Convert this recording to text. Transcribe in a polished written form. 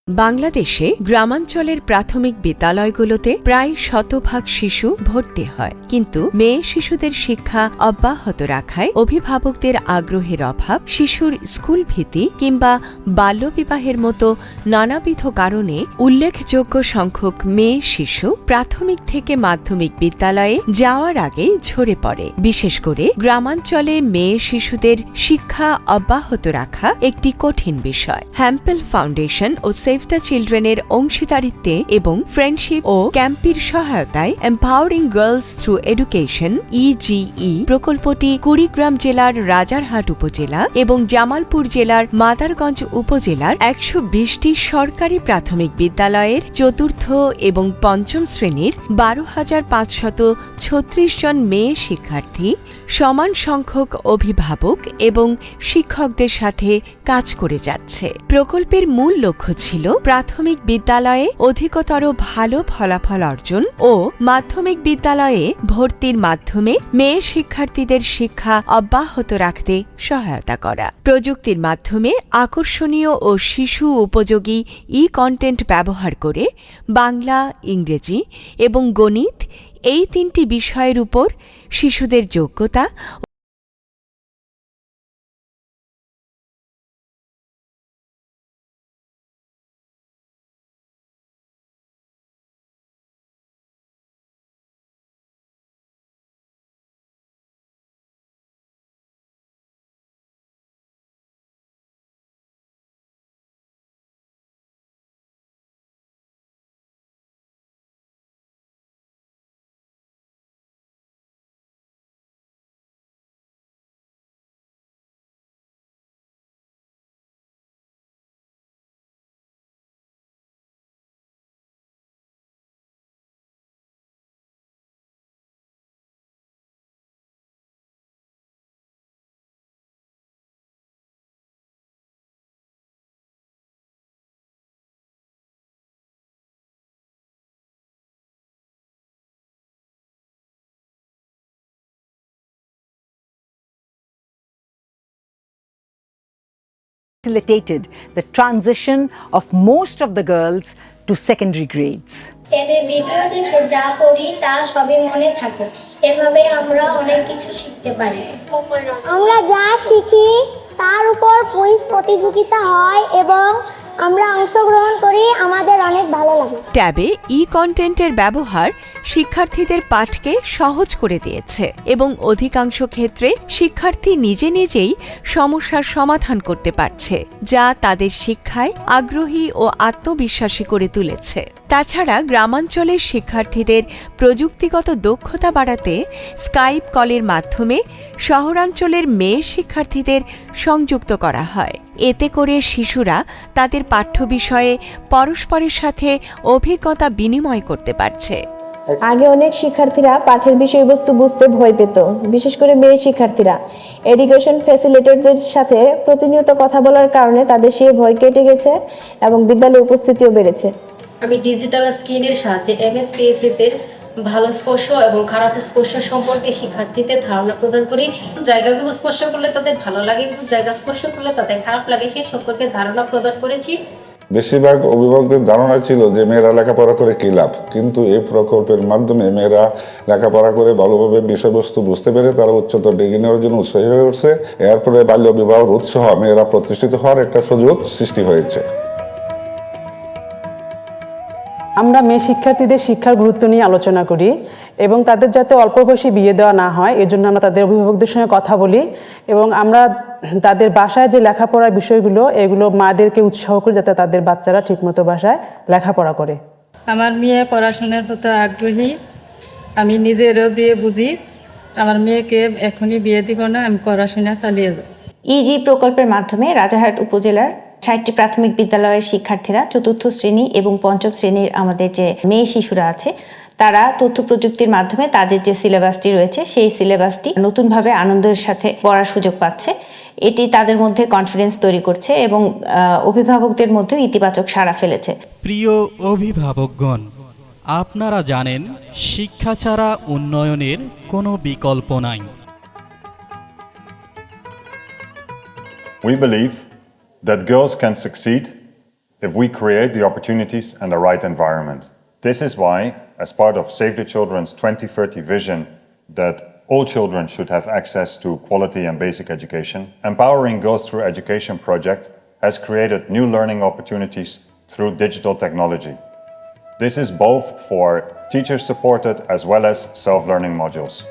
বাংলাদেশে গ্রামাঞ্চলের প্রাথমিক বিদ্যালয়গুলোতে প্রায় শতভাগ শিশু ভর্তি হয়, কিন্তু মেয়ে শিশুদের শিক্ষা অব্যাহত রাখায় অভিভাবকদের আগ্রহের অভাব, শিশুর স্কুল ভীতি কিংবা বাল্যবিবাহের মতো নানাবিধ কারণে উল্লেখযোগ্য সংখ্যক মেয়ে শিশু প্রাথমিক থেকে মাধ্যমিক বিদ্যালয়ে যাওয়ার আগেই ঝরে পড়ে। বিশেষ করে গ্রামাঞ্চলে মেয়ে শিশুদের শিক্ষা অব্যাহত রাখা একটি কঠিন বিষয়। হ্যাম্পেল ফাউন্ডেশন ও সেভ দ্য চিলড্রেনের অংশীদারিত্বে এবং ফ্রেন্ডশিপ ও ক্যাম্পের সহায়তায় এম্পাওয়ারিং গার্লস থ্রু এডুকেশন (ইজিই) প্রকল্পটি কুড়িগ্রাম জেলার রাজারহাট উপজেলা এবং জামালপুর জেলার মাদারগঞ্জ উপজেলার ১২০টি সরকারি প্রাথমিক বিদ্যালয়ের চতুর্থ এবং পঞ্চম শ্রেণীর ১২,৫৩৬ জন মেয়ে শিক্ষার্থী, সমান সংখ্যক অভিভাবক এবং শিক্ষকদের সাথে কাজ করে যাচ্ছে। প্রকল্পের মূল লক্ষ্য ছিল প্রাথমিক বিদ্যালয়ে অধিকতর ভালো ফলাফল অর্জন ও মাধ্যমিক বিদ্যালয়ে ভর্তির মাধ্যমে মেয়ে শিক্ষার্থীদের শিক্ষা অব্যাহত রাখতে সহায়তা করা। প্রযুক্তির মাধ্যমে আকর্ষণীয় ও শিশু উপযোগী কন্টেন্ট ব্যবহার করে বাংলা, ইংরেজি এবং গণিত এই তিনটি বিষয়ের উপর শিশুদের যোগ্যতা facilitated the transition of most of the girls to secondary grades. এতে ভিডিও দেখে যা পড়ি তা সবই মনে থাকে। এভাবে আমরা অনেক কিছু শিখতে পারি। আমরা যা শিখি তার উপর কুইজ প্রতিযোগিতা হয় এবং আমরা অংশগ্রহণ করি, আমাদের অনেক ভালো লাগে। ট্যাবে কন্টেন্টের ব্যবহার শিক্ষার্থীদের পাঠকে সহজ করে দিয়েছে এবং অধিকাংশ ক্ষেত্রে শিক্ষার্থী নিজে নিজেই সমস্যার সমাধান করতে পারছে, যা তাদের শিক্ষায় আগ্রহী ও আত্মবিশ্বাসী করে তুলেছে। তাছাড়া গ্রামাঞ্চলের শিক্ষার্থীদের প্রযুক্তিগত দক্ষতা বাড়াতে স্কাইপ কলের মাধ্যমে শহরাঞ্চলের মেয়ে শিক্ষার্থীদের সংযুক্ত করা হয়। এতে করে শিশুরা তাদের পাঠ্য বিষয়ে পরস্পরের সাথে অভিজ্ঞতা বিনিময় করতে পারছে। আগে অনেক শিক্ষার্থীরা পাঠের বিষয়বস্তু বুঝতে ভয় পেত, বিশেষ করে মেয়ে শিক্ষার্থীরা। এডুকেশন ফ্যাসিলিটেটরদের সাথে প্রতিনিয়ত কথা বলার কারণে তাদের সেই ভয় কেটে গেছে এবং বিদ্যালয়ে উপস্থিতিও বেড়েছে। আমি ডিজিটাল স্ক্রিনের সাহায্যে এমএসপিএসএস এর ভালো স্পর্শ এবং খারাপ স্পর্শ সম্পর্কে শিক্ষার্থীদের ধারণা প্রদান করি। জায়গাগুলো স্পর্শ করলে তাদের ভালো লাগে, কিন্তু জায়গা স্পর্শ করলে তাদের খারাপ লাগে, সেই সম্পর্কে ধারণা প্রদান করেছি। বেশিরভাগ অভিভাবকদের ধারণা ছিল যে মেয়েরা লেখাপড়া করে কী লাভ, কিন্তু এই প্রকল্পের মাধ্যমে মেয়েরা লেখাপড়া করে ভালোভাবে বিষয়বস্তু বুঝতে পেরে তারা উচ্চতর ডিগ্রি নেওয়ার জন্য উৎসাহী হয়ে উঠছে। এরপরে বাল্য বিবাহ উৎসাহ মেয়েরা প্রতিষ্ঠিত হওয়ার একটা সুযোগ সৃষ্টি হয়েছে। আমরা মেয়ে শিক্ষার্থীদের শিক্ষার গুরুত্ব নিয়ে আলোচনা করি এবং তাদের যাতে অল্প বয়সে বিয়ে দেওয়া না হয় এজন্য আমরা তাদের অভিভাবকদের সঙ্গে কথা বলি এবং আমরা তাদের বাসায় যে লেখাপড়ার বিষয়গুলো এগুলো মাদেরকে উৎসাহ করি যাতে তাদের বাচ্চারা ঠিকমতো বাসায় লেখাপড়া করে। আমার মেয়ে পড়াশোনার প্রতি আগ্রহী, আমি নিজেরও দিয়ে বুঝি। আমার মেয়েকে এখনই বিয়ে দিব না, আমি পড়াশোনা চালিয়ে যাব। ইজি প্রকল্পের মাধ্যমে রাজারহাট উপজেলার ৬০টি প্রাথমিক বিদ্যালয়ের শিক্ষার্থীরা চতুর্থ শ্রেণী এবং পঞ্চম শ্রেণীর আমাদের যে মেয়ে শিশুরা আছে তারা তথ্য প্রযুক্তির মাধ্যমে তাদের যে সিলেবাসটি রয়েছে সেই সিলেবাসটি নতুনভাবে আনন্দের সাথে পড়ার সুযোগ পাচ্ছে। এটি তাদের মধ্যে কনফিডেন্স তৈরি করছে এবং অভিভাবকদের মধ্যে ইতিবাচক সাড়া ফেলেছে। প্রিয় অভিভাবকগণ, আপনারা জানেন শিক্ষা ছাড়া উন্নয়নের কোনো বিকল্প নাই। We believe that girls can succeed if we create the opportunities and the right environment. This is why, as part of Save the Children's 2030 vision that all children should have access to quality and basic education, Empowering Girls Through Education project has created new learning opportunities through digital technology. This is both for teacher-supported as well as self-learning modules.